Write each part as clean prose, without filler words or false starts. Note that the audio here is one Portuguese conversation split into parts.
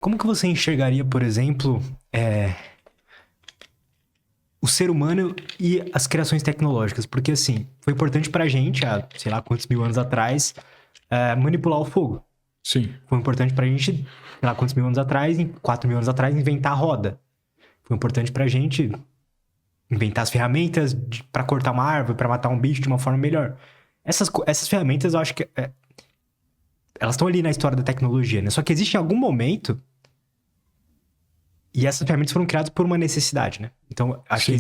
Como que você enxergaria, por exemplo, o ser humano e as criações tecnológicas? Porque, assim, foi importante pra gente, há sei lá quantos mil anos atrás, manipular o fogo. Sim. Foi importante pra gente, sei lá quantos mil anos atrás, 4 mil anos atrás, inventar a roda. Foi importante pra gente inventar as ferramentas pra cortar uma árvore, pra matar um bicho de uma forma melhor. Essas ferramentas, eu acho que elas estão ali na história da tecnologia, né? Só que existe em algum momento. E essas ferramentas foram criadas por uma necessidade, né? Então, acho que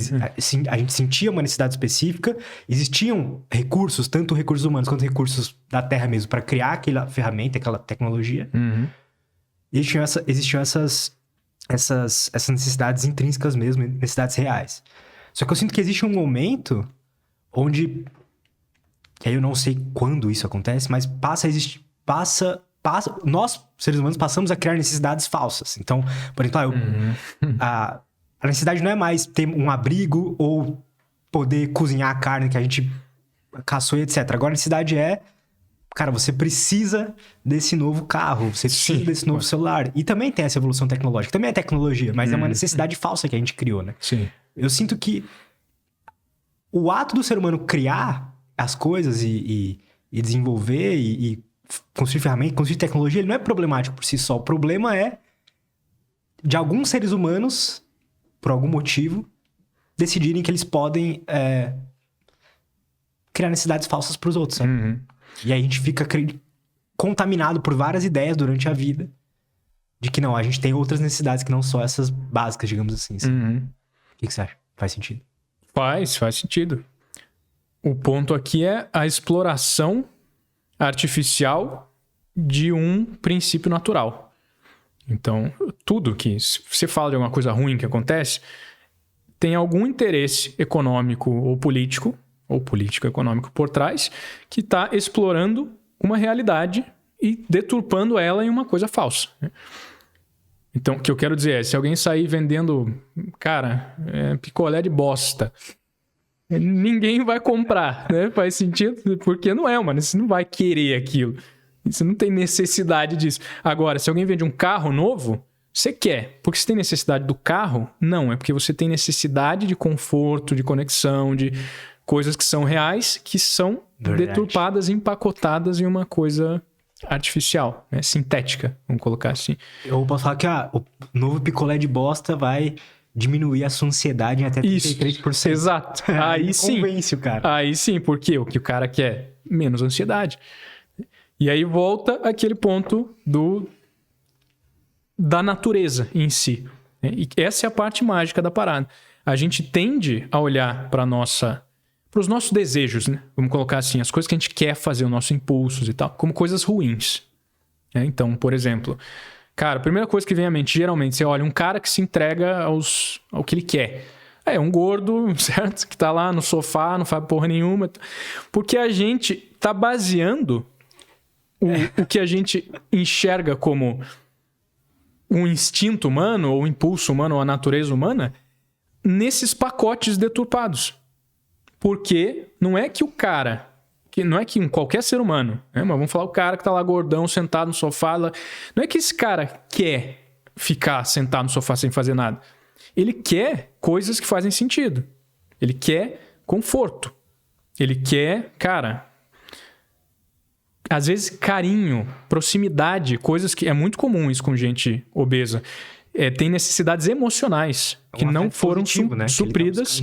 a gente sentia uma necessidade específica, existiam recursos, tanto recursos humanos quanto recursos da Terra mesmo, para criar aquela ferramenta, aquela tecnologia. Uhum. E existiam essas necessidades intrínsecas mesmo, necessidades reais. Só que eu sinto que existe um momento onde, que aí eu não sei quando isso acontece, mas nós, seres humanos, passamos a criar necessidades falsas. Então, por exemplo, a necessidade não é mais ter um abrigo ou poder cozinhar a carne que a gente caçou e etc. Agora a necessidade cara, você precisa desse novo carro, você precisa desse novo celular. E também tem essa evolução tecnológica. Também é tecnologia, mas é uma necessidade falsa que a gente criou, né? Sim. Eu sinto que o ato do ser humano criar as coisas e desenvolver e construir ferramentas, construir tecnologia, ele não é problemático por si só. O problema é de alguns seres humanos, por algum motivo, decidirem que eles podem criar necessidades falsas para os outros, sabe? Uhum. E aí a gente fica contaminado por várias ideias durante a vida de que não, a gente tem outras necessidades que não só essas básicas, digamos assim. Uhum. O que você acha? Faz sentido? Faz sentido. O ponto aqui é a exploração artificial de um princípio natural. Então, tudo que se você fala de alguma coisa ruim que acontece, tem algum interesse econômico ou político-econômico por trás, que está explorando uma realidade e deturpando ela em uma coisa falsa. Então, o que eu quero dizer é, se alguém sair vendendo, picolé de bosta, ninguém vai comprar, né? Faz sentido? Porque você não vai querer aquilo. Você não tem necessidade disso. Agora, se alguém vende um carro novo, você quer. Porque você tem necessidade do carro? Não, é porque você tem necessidade de conforto, de conexão, de coisas que são reais, que são deturpadas, empacotadas em uma coisa artificial, né? Sintética, vamos colocar assim. Eu posso falar que o novo picolé de bosta vai diminuir a sua ansiedade em até 33%. Isso, exato. Aí sim. Convence o cara. Aí sim, porque o que o cara quer? Menos ansiedade. E aí volta aquele ponto da natureza em si. E essa é a parte mágica da parada. A gente tende a olhar para os nossos desejos, né? Vamos colocar assim, as coisas que a gente quer fazer, os nossos impulsos e tal, como coisas ruins. Então, por exemplo, cara, a primeira coisa que vem à mente, geralmente, você olha um cara que se entrega ao que ele quer. É um gordo, certo? Que tá lá no sofá, não faz porra nenhuma. Porque a gente tá baseando o que a gente enxerga como um instinto humano, ou um impulso humano, ou a natureza humana, nesses pacotes deturpados. Porque não é que não é que qualquer ser humano, né? Mas vamos falar o cara que tá lá gordão, sentado no sofá, não é que esse cara quer ficar sentado no sofá sem fazer nada. Ele quer coisas que fazem sentido. Ele quer conforto. Ele quer, às vezes carinho, proximidade, coisas que é muito comum isso com gente obesa. Tem necessidades emocionais que não foram supridas.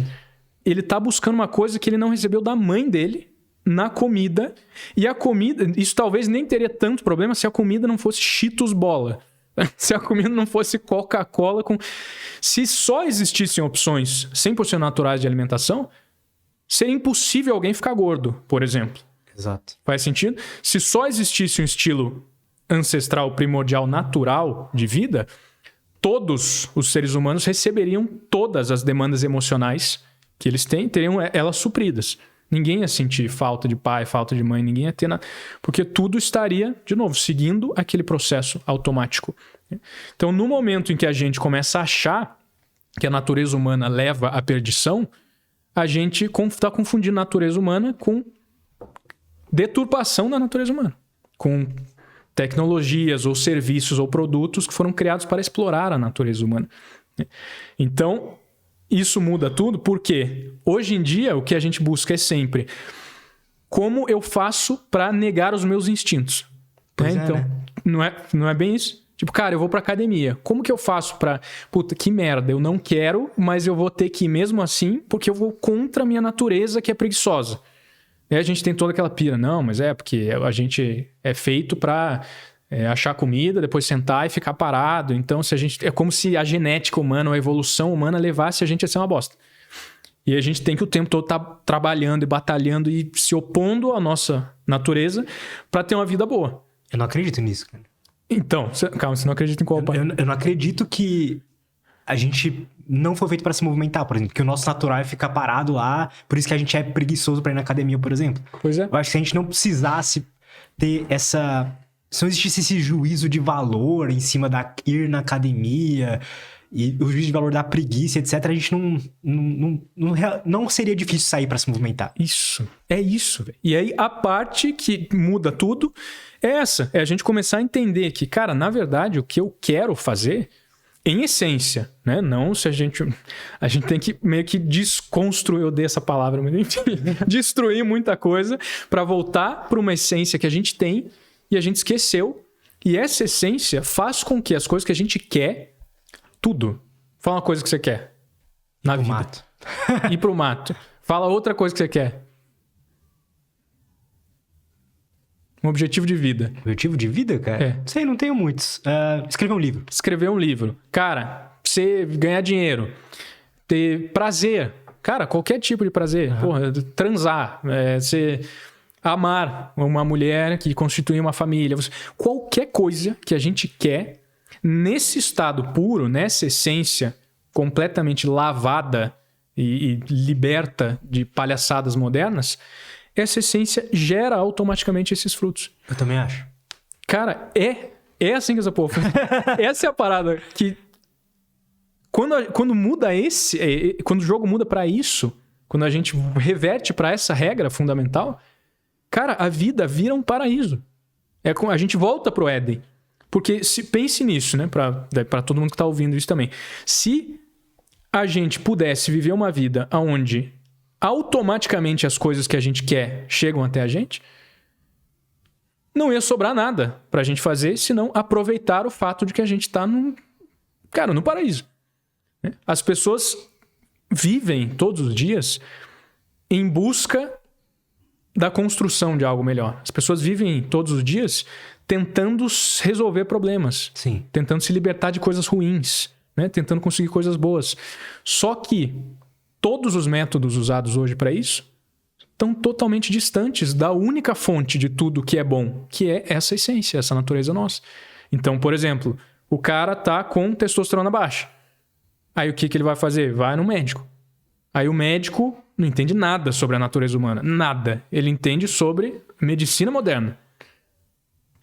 Ele tá buscando uma coisa que ele não recebeu da mãe dele na comida. E a comida, isso talvez nem teria tanto problema se a comida não fosse Cheetos Bola. Se a comida não fosse Coca-Cola com... Se só existissem opções 100% naturais de alimentação, seria impossível alguém ficar gordo, por exemplo. Exato. Faz sentido? Se só existisse um estilo ancestral, primordial, natural de vida, todos os seres humanos receberiam todas as demandas emocionais que eles têm, teriam elas supridas. Ninguém ia sentir falta de pai, falta de mãe, ninguém ia ter nada. Porque tudo estaria, de novo, seguindo aquele processo automático. Então, no momento em que a gente começa a achar que a natureza humana leva à perdição, a gente está confundindo natureza humana com deturpação da natureza humana. Com tecnologias ou serviços ou produtos que foram criados para explorar a natureza humana. Então, isso muda tudo porque hoje em dia o que a gente busca é sempre como eu faço para negar os meus instintos. Então, não é bem isso? Tipo, cara, eu vou pra academia. Como que eu faço pra... Puta, que merda, eu não quero, mas eu vou ter que ir mesmo assim porque eu vou contra a minha natureza que é preguiçosa. E aí a gente tem toda aquela pira. Não, mas porque a gente é feito pra achar comida, depois sentar e ficar parado. Então, se a gente... É como se a genética humana, a evolução humana levasse a gente a ser uma bosta. E a gente tem que o tempo todo estar trabalhando e batalhando e se opondo à nossa natureza pra ter uma vida boa. Eu não acredito nisso, cara. Então, calma, você não acredita em qual parte? Eu não acredito que a gente não foi feito pra se movimentar, por exemplo. Que o nosso natural é ficar parado lá, por isso que a gente é preguiçoso pra ir na academia, por exemplo. Pois é. Eu acho que se a gente não precisasse ter essa... Se não existisse esse juízo de valor em cima da ir na academia e o juízo de valor da preguiça, etc., a gente não seria difícil sair pra se movimentar. Isso. É isso, velho. E aí, a parte que muda tudo é essa. É a gente começar a entender que, cara, na verdade, o que eu quero fazer, em essência, né? Não se a gente tem que meio que desconstruir, eu odeio essa palavra, mas enfim, destruir muita coisa pra voltar pra uma essência que a gente tem e a gente esqueceu. E essa essência faz com que as coisas que a gente quer, tudo. Fala uma coisa que você quer na vida. Mato. Ir pro mato. Fala outra coisa que você quer. Um objetivo de vida. Objetivo de vida, cara? É. Sei, não tenho muitos. Escrever um livro. Escrever um livro. Cara, você ganhar dinheiro. Ter prazer. Cara, qualquer tipo de prazer. Uhum. Porra, transar. Você amar uma mulher que constitui uma família. Qualquer coisa que a gente quer, nesse estado puro, nessa essência completamente lavada e liberta de palhaçadas modernas, essa essência gera automaticamente esses frutos. Eu também acho. Cara, é assim que essa porra funciona. Essa é a parada que... Quando muda quando o jogo muda pra isso, quando a gente reverte pra essa regra fundamental, cara, a vida vira um paraíso. A gente volta pro Éden. Porque pense nisso, né? Pra todo mundo que tá ouvindo isso também. Se a gente pudesse viver uma vida onde automaticamente as coisas que a gente quer chegam até a gente, não ia sobrar nada pra gente fazer, senão aproveitar o fato de que a gente tá no paraíso. As pessoas vivem todos os dias em busca da construção de algo melhor. As pessoas vivem todos os dias tentando resolver problemas. Sim. Tentando se libertar de coisas ruins, né? Tentando conseguir coisas boas. Só que todos os métodos usados hoje para isso estão totalmente distantes da única fonte de tudo que é bom, que é essa essência, essa natureza nossa. Então, por exemplo, o cara tá com testosterona baixa. Aí o que ele vai fazer? Vai no médico. Aí o médico não entende nada sobre a natureza humana. Nada. Ele entende sobre medicina moderna.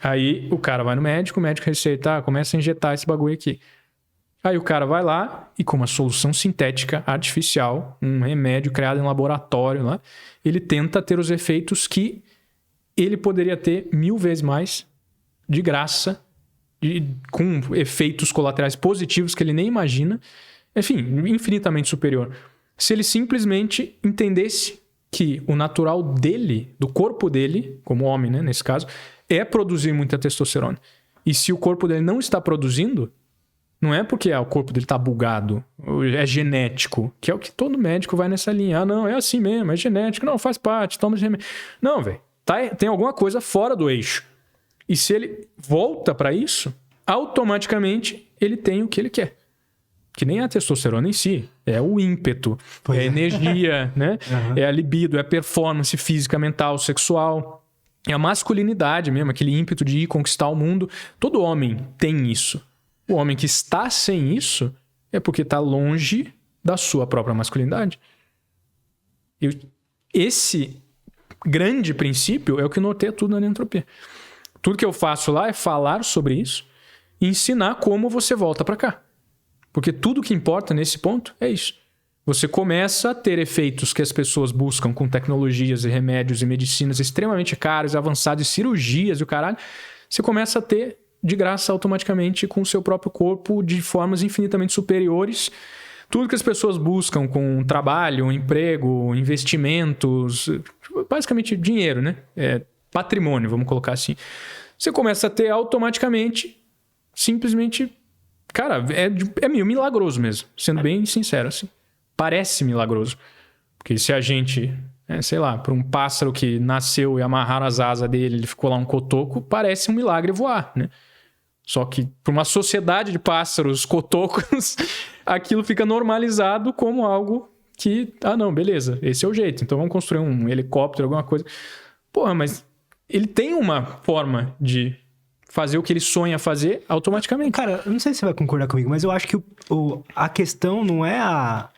Aí o cara vai no médico, o médico receita, começa a injetar esse bagulho aqui. Aí o cara vai lá e com uma solução sintética, artificial, um remédio criado em laboratório lá, ele tenta ter os efeitos que ele poderia ter 1000 vezes mais de graça, com efeitos colaterais positivos que ele nem imagina. Enfim, infinitamente superior. Se ele simplesmente entendesse que o natural dele, do corpo dele, como homem, né, nesse caso, é produzir muita testosterona. E se o corpo dele não está produzindo, não é porque o corpo dele está bugado, é genético, que é o que todo médico vai nessa linha. Ah, não, é assim mesmo, é genético, não, faz parte, toma esse remédio. Não, velho, tem alguma coisa fora do eixo. E se ele volta para isso, automaticamente ele tem o que ele quer. Que nem a testosterona em si, é o ímpeto, é a energia, né? Uhum. É a libido, é a performance física, mental, sexual. É a masculinidade mesmo, aquele ímpeto de ir conquistar o mundo. Todo homem tem isso. O homem que está sem isso é porque está longe da sua própria masculinidade. E esse grande princípio é o que norteia tudo na entropia. Tudo que eu faço lá é falar sobre isso e ensinar como você volta para cá. Porque tudo que importa nesse ponto é isso. Você começa a ter efeitos que as pessoas buscam com tecnologias e remédios e medicinas extremamente caros, avançados, e cirurgias e o caralho, você começa a ter de graça automaticamente com o seu próprio corpo de formas infinitamente superiores. Tudo que as pessoas buscam com trabalho, emprego, investimentos, basicamente dinheiro, né? Patrimônio, vamos colocar assim. Você começa a ter automaticamente, simplesmente, cara, é meio milagroso mesmo, sendo bem sincero assim. Parece milagroso. Porque se a gente, sei lá, para um pássaro que nasceu e amarraram as asas dele, ele ficou lá um cotoco, parece um milagre voar, né? Só que para uma sociedade de pássaros cotocos, aquilo fica normalizado como algo que, não, beleza, esse é o jeito. Então vamos construir um helicóptero, alguma coisa. Porra, mas ele tem uma forma de fazer o que ele sonha fazer automaticamente. Cara, eu não sei se você vai concordar comigo, mas eu acho que a questão não é a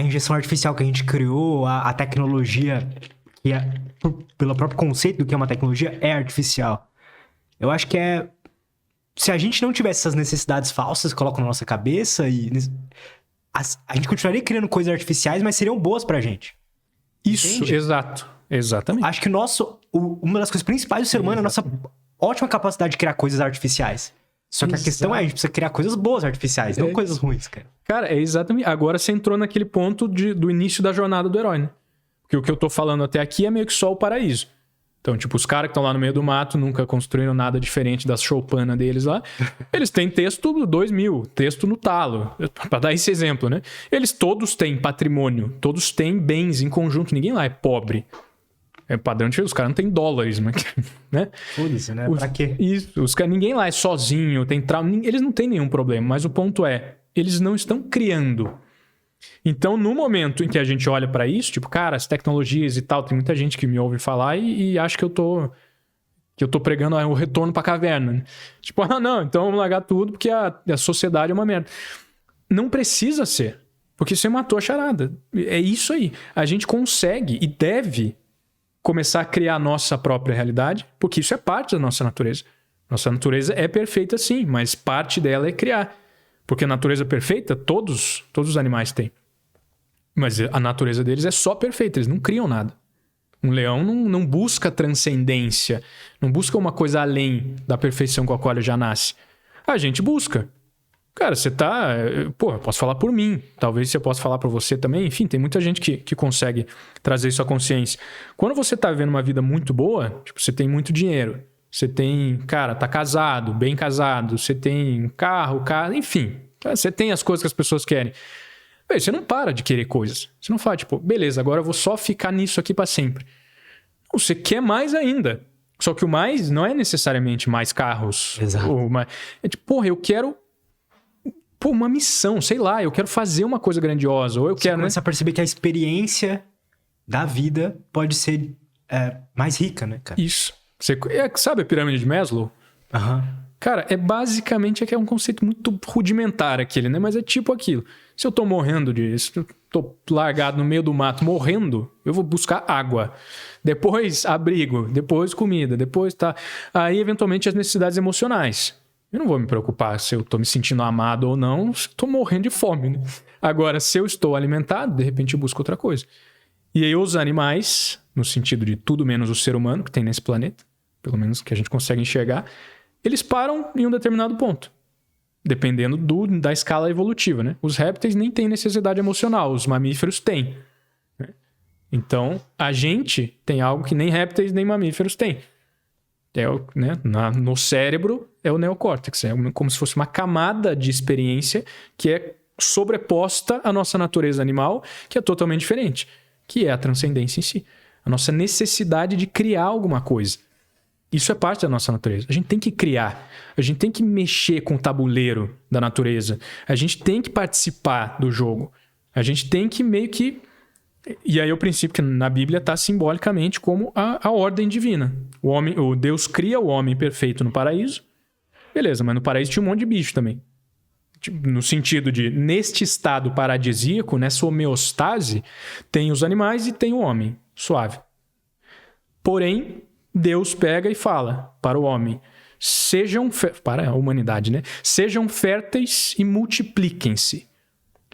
injeção artificial que a gente criou, a tecnologia, que pelo próprio conceito do que é uma tecnologia, é artificial. Eu acho que se a gente não tivesse essas necessidades falsas que colocam na nossa cabeça, a gente continuaria criando coisas artificiais, mas seriam boas pra gente. Isso, entende? Exato. Exatamente. Acho que uma das coisas principais do ser humano é a nossa ótima capacidade de criar coisas artificiais. Só que a questão a gente precisa criar coisas boas artificiais, não coisas ruins, cara. Cara, é exatamente. Agora você entrou naquele ponto do início da jornada do herói, né? Porque o que eu tô falando até aqui é meio que só o paraíso. Então, tipo, os caras que estão lá no meio do mato, nunca construíram nada diferente das choupanas deles lá, eles têm texto 2000, texto no talo, pra dar esse exemplo, né? Eles todos têm patrimônio, todos têm bens em conjunto, ninguém lá é pobre. É padrão de... Os caras não têm dólares, mas, né? Foda-se, né? Pra quê? Isso, ninguém lá é sozinho, tem trauma, eles não têm nenhum problema, mas o ponto é, eles não estão criando. Então, no momento em que a gente olha pra isso, tipo, cara, as tecnologias e tal, tem muita gente que me ouve falar e acha que eu tô pregando o retorno pra caverna. Né? Tipo, não, então vamos largar tudo porque a sociedade é uma merda. Não precisa ser, porque você matou a charada. É isso aí. A gente consegue e deve começar a criar a nossa própria realidade, porque isso é parte da nossa natureza. Nossa natureza é perfeita sim, mas parte dela é criar. Porque a natureza perfeita, todos os animais têm. Mas a natureza deles é só perfeita, eles não criam nada. Um leão não busca transcendência, não busca uma coisa além da perfeição com a qual ele já nasce. A gente busca. Cara, você tá... Pô, eu posso falar por mim, talvez eu possa falar por você também. Enfim, tem muita gente que consegue trazer isso à consciência. Quando você tá vivendo uma vida muito boa, tipo, você tem muito dinheiro, você tem, cara, tá casado, bem casado, você tem carro, enfim. Você tem as coisas que as pessoas querem. Bem, você não para de querer coisas. Você não fala, tipo, beleza, agora eu vou só ficar nisso aqui pra sempre. Não, você quer mais ainda. Só que o mais não é necessariamente mais carros. Exato. É tipo, porra, eu quero uma missão, sei lá, eu quero fazer uma coisa grandiosa. Ou eu quero... Você começa a perceber que a experiência da vida pode ser mais rica, né, cara? Isso. Sabe a pirâmide de Maslow? Aham. Cara, basicamente é um conceito muito rudimentar aquele, né? Mas é tipo aquilo. Se eu tô morrendo se eu tô largado no meio do mato morrendo, eu vou buscar água. Depois abrigo, depois comida, depois tá... Aí, eventualmente, as necessidades emocionais. Eu não vou me preocupar se eu tô me sentindo amado ou não, se eu tô morrendo de fome, né? Agora, se eu estou alimentado, de repente eu busco outra coisa. E aí os animais, no sentido de tudo menos o ser humano que tem nesse planeta, pelo menos que a gente consegue enxergar, eles param em um determinado ponto, dependendo da escala evolutiva, né? Os répteis nem têm necessidade emocional, os mamíferos têm. Né? Então, a gente tem algo que nem répteis nem mamíferos têm. No cérebro é o neocórtex, é como se fosse uma camada de experiência que é sobreposta à nossa natureza animal, que é totalmente diferente, que é a transcendência em si. A nossa necessidade de criar alguma coisa. Isso é parte da nossa natureza. A gente tem que criar. A gente tem que mexer com o tabuleiro da natureza. A gente tem que participar do jogo. A gente tem que meio que... E aí o princípio que na Bíblia está simbolicamente como a ordem divina. O Deus cria o homem perfeito no paraíso. Beleza, mas no paraíso tinha um monte de bicho também. No sentido de, neste estado paradisíaco, nessa homeostase, tem os animais e tem o homem. Suave. Porém... Deus pega e fala para o homem, para a humanidade, né? Sejam férteis e multipliquem-se.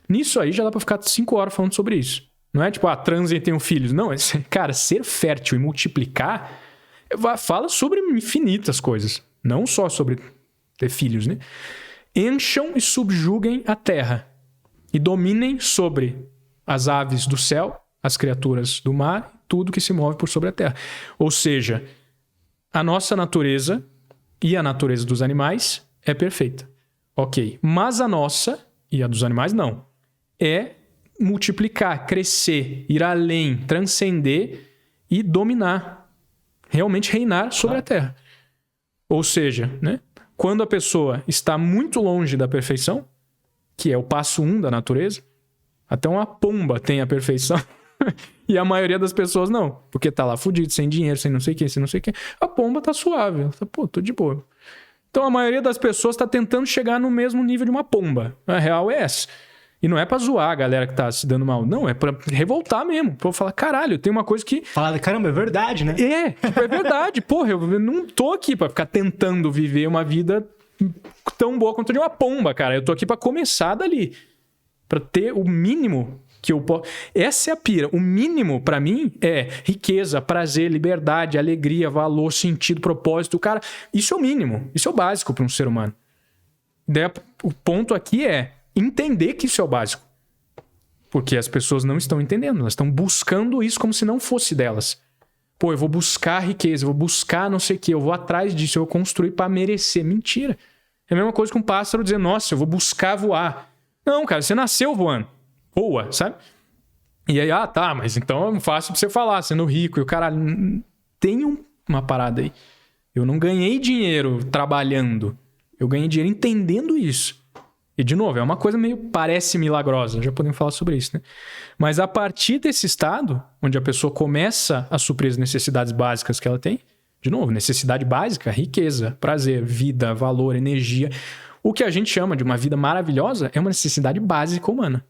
Nisso aí já dá para ficar 5 horas falando sobre isso. Não é tipo, transem e tenham filhos. Não, cara, ser fértil e multiplicar Fala sobre infinitas coisas. Não só sobre ter filhos, né? Encham e subjuguem a terra e dominem sobre as aves do céu, as criaturas do mar, tudo que se move por sobre a terra. Ou seja, a nossa natureza e a natureza dos animais é perfeita. Ok. Mas a nossa e a dos animais não. É multiplicar, crescer, ir além, transcender e dominar. Realmente reinar sobre a terra. Ou seja, né? Quando a pessoa está muito longe da perfeição, que é o passo 1 da natureza, até uma pomba tem a perfeição, e a maioria das pessoas não, porque tá lá fudido, sem dinheiro, sem não sei o que, sem não sei o que. A pomba tá suave, ela tá, pô, tô de boa. Então a maioria das pessoas tá tentando chegar no mesmo nível de uma pomba. A real é essa. E não é pra zoar a galera que tá se dando mal. Não, é pra revoltar mesmo. Pra falar, caralho, tem uma coisa que... Falar, caramba, é verdade, né? É verdade. Porra, eu não tô aqui pra ficar tentando viver uma vida tão boa quanto de uma pomba, cara. Eu tô aqui pra começar dali. Pra ter o mínimo que eu posso... Essa é a pira. O mínimo, pra mim, é riqueza, prazer, liberdade, alegria, valor, sentido, propósito. Cara, isso é o mínimo. Isso é o básico pra um ser humano. Daí, o ponto aqui é entender que isso é o básico. Porque as pessoas não estão entendendo. Elas estão buscando isso como se não fosse delas. Pô, eu vou buscar riqueza, eu vou buscar não sei o quê, eu vou atrás disso, eu vou construir pra merecer. Mentira. É a mesma coisa que um pássaro dizer, nossa, eu vou buscar voar. Não, cara, você nasceu voando. Voa, sabe? E aí, tá, mas então é fácil pra você falar, sendo rico. E o caralho, tem uma parada aí. Eu não ganhei dinheiro trabalhando. Eu ganhei dinheiro entendendo isso. E, de novo, é uma coisa meio parece milagrosa. Já podemos falar sobre isso, né? Mas a partir desse estado, onde a pessoa começa a suprir as necessidades básicas que ela tem, de novo, necessidade básica, riqueza, prazer, vida, valor, energia. O que a gente chama de uma vida maravilhosa é uma necessidade básica humana.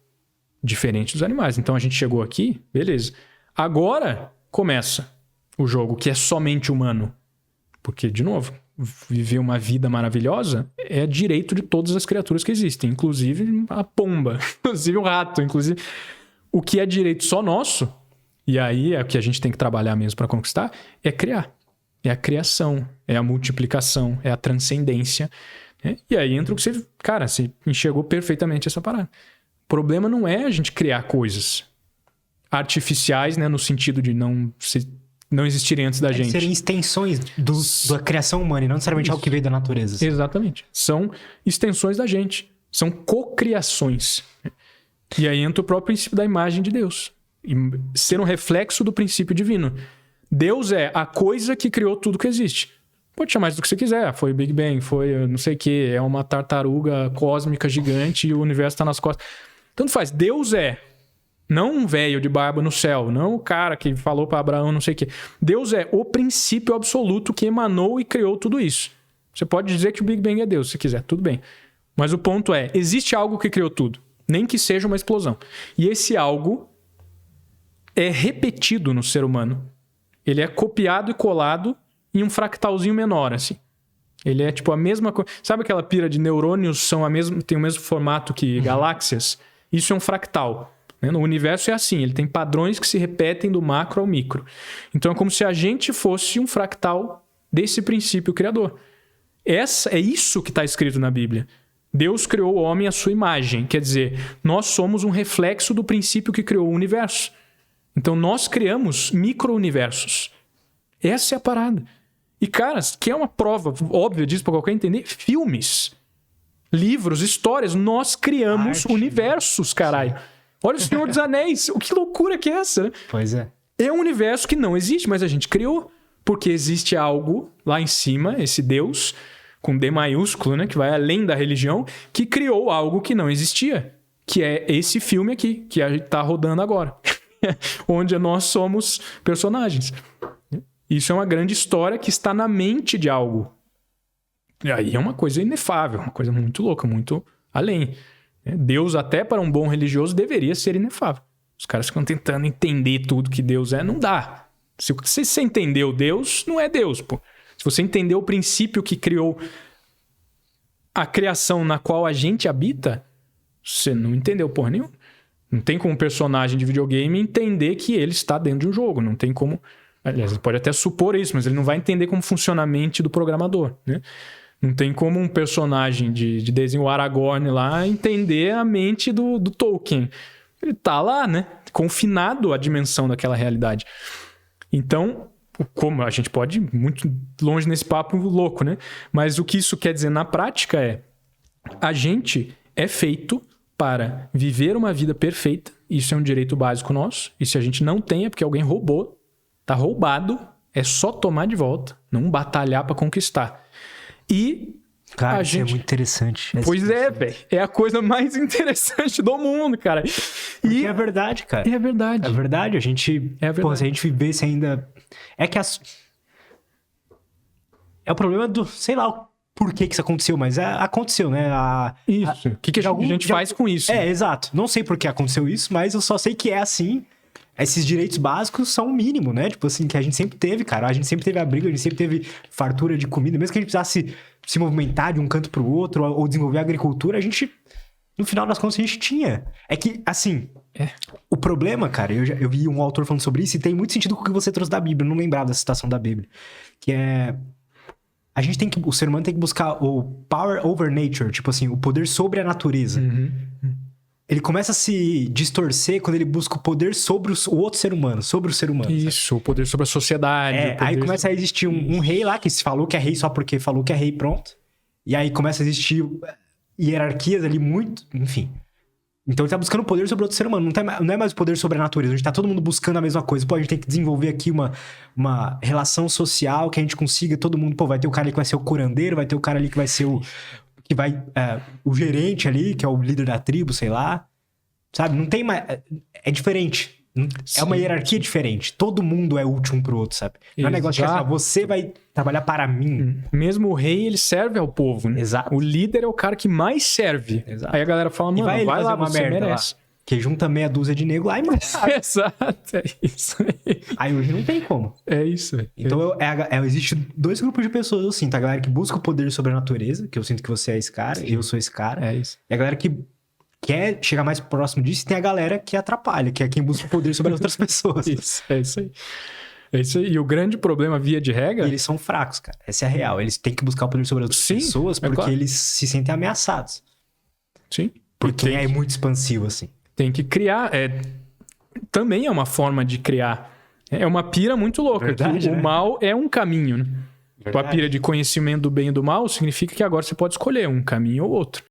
Diferente dos animais. Então a gente chegou aqui, beleza. Agora começa o jogo que é somente humano. Porque, de novo, viver uma vida maravilhosa é direito de todas as criaturas que existem. Inclusive a pomba, inclusive o rato, inclusive... O que é direito só nosso, e aí é o que a gente tem que trabalhar mesmo para conquistar, é criar. É a criação, é a multiplicação, é a transcendência. Né? E aí entra o que você... Cara, você enxergou perfeitamente essa parada. O problema não é a gente criar coisas artificiais, né, no sentido de não existirem antes da gente. Serem extensões da criação humana e não necessariamente algo que veio da natureza. Assim. Exatamente. São extensões da gente. São cocriações. E aí entra o próprio princípio da imagem de Deus. E ser um reflexo do princípio divino. Deus é a coisa que criou tudo que existe. Pode chamar isso do que você quiser. Foi o Big Bang, foi não sei o quê. É uma tartaruga cósmica gigante e o universo está nas costas. Tanto faz. Deus é. Não um velho de barba no céu. Não o cara que falou para Abraão não sei o quê. Deus é o princípio absoluto que emanou e criou tudo isso. Você pode dizer que o Big Bang é Deus, se quiser. Tudo bem. Mas o ponto é, existe algo que criou tudo. Nem que seja uma explosão. E esse algo é repetido no ser humano. Ele é copiado e colado em um fractalzinho menor, assim. Ele é tipo a mesma coisa. Sabe aquela pira de neurônios tem o mesmo formato que galáxias? Isso é um fractal. Né? No universo é assim, ele tem padrões que se repetem do macro ao micro. Então é como se a gente fosse um fractal desse princípio criador. É isso que está escrito na Bíblia. Deus criou o homem à sua imagem. Quer dizer, nós somos um reflexo do princípio que criou o universo. Então nós criamos micro-universos. Essa é a parada. E, cara, que é uma prova óbvia disso para qualquer entender, filmes, livros, histórias, nós criamos universos, caralho. Olha o Senhor dos Anéis, que loucura que é essa, né? Pois é. É um universo que não existe, mas a gente criou. Porque existe algo lá em cima, esse Deus, com D maiúsculo, né, que vai além da religião, que criou algo que não existia. Que é esse filme aqui, que a gente tá rodando agora. Onde nós somos personagens. Isso é uma grande história que está na mente de algo. E aí é uma coisa inefável, uma coisa muito louca, muito além. Deus, até para um bom religioso, deveria ser inefável. Os caras ficam tentando entender tudo que Deus é, não dá. Se você entendeu Deus, não é Deus, pô. Se você entendeu o princípio que criou a criação na qual a gente habita, você não entendeu porra nenhuma. Não tem como um personagem de videogame entender que ele está dentro de um jogo. Não tem como Aliás, ele pode até supor isso, mas ele não vai entender como funciona a mente do programador, né? Não tem como um personagem de desenho, o Aragorn lá, entender a mente do Tolkien. Ele tá lá, né? Confinado à dimensão daquela realidade. Então, como a gente pode ir muito longe nesse papo louco, né? Mas o que isso quer dizer na prática é: a gente é feito para viver uma vida perfeita. Isso é um direito básico nosso. E se a gente não tem, é porque alguém roubou. Tá roubado. É só tomar de volta. Não batalhar para conquistar. E Cara, a isso gente... é muito interessante. Pois é, velho. É a coisa mais interessante do mundo, cara. E é verdade, cara. É verdade. É verdade. A gente... É verdade. Pô, se a gente vivesse ainda... É que é o problema do... Sei lá por que isso aconteceu, mas aconteceu, né? Isso. O que a gente faz com isso? Exato. Não sei por que aconteceu isso, mas eu só sei que é assim. Esses direitos básicos são o mínimo, né? Tipo assim, que a gente sempre teve, cara. A gente sempre teve abrigo, a gente sempre teve fartura de comida. Mesmo que a gente precisasse se movimentar de um canto pro outro ou desenvolver a agricultura, a gente, no final das contas, a gente tinha. É que, assim, o problema, cara, eu vi um autor falando sobre isso e tem muito sentido com o que você trouxe da Bíblia. Eu não lembrava da citação da Bíblia. Que é... o ser humano tem que buscar o power over nature, tipo assim, o poder sobre a natureza. Ele começa a se distorcer quando ele busca o poder sobre o outro ser humano, sobre o ser humano. Isso, sabe? O poder sobre a sociedade. Aí começa a existir um rei lá que se falou que é rei só porque falou que é rei, pronto. E aí começa a existir hierarquias ali muito... Enfim. Então ele tá buscando o poder sobre outro ser humano. Não é mais o poder sobre a natureza. A gente tá todo mundo buscando a mesma coisa. Pô, a gente tem que desenvolver aqui uma relação social que a gente consiga... Todo mundo... Pô, vai ter o cara ali que vai ser o curandeiro, vai ter o cara ali que vai ser o gerente ali, que é o líder da tribo, sei lá. Sabe? Não tem mais... É diferente. É uma hierarquia diferente. Todo mundo é útil um pro outro, sabe? Não é um negócio de assim, você vai trabalhar para mim. Mesmo o rei, ele serve ao povo, né? Exato. O líder é o cara que mais serve. Exato. Aí a galera fala, mano, vai lá, uma você merda merece. lá. Que junta meia dúzia de nego lá e mata. Exato, é isso aí. Aí hoje não tem como. É isso, velho. Então existe dois grupos de pessoas, eu sinto. A galera que busca o poder sobre a natureza, que eu sinto que você é esse cara, eu sou esse cara. É isso. E a galera que quer chegar mais próximo disso, e tem a galera que atrapalha, que é quem busca o poder sobre as outras pessoas. Isso, é isso aí. É isso aí. E o grande problema, via de regra... E eles são fracos, cara. Essa é a real. Eles têm que buscar o poder sobre as outras pessoas porque claro. eles se sentem ameaçados. Sim. Porque é muito expansivo, assim. Tem que criar. Também é uma forma de criar. É uma pira muito louca. Verdade, o mal é um caminho, né? A Verdade. pira de conhecimento do bem e do mal significa que agora você pode escolher um caminho ou outro.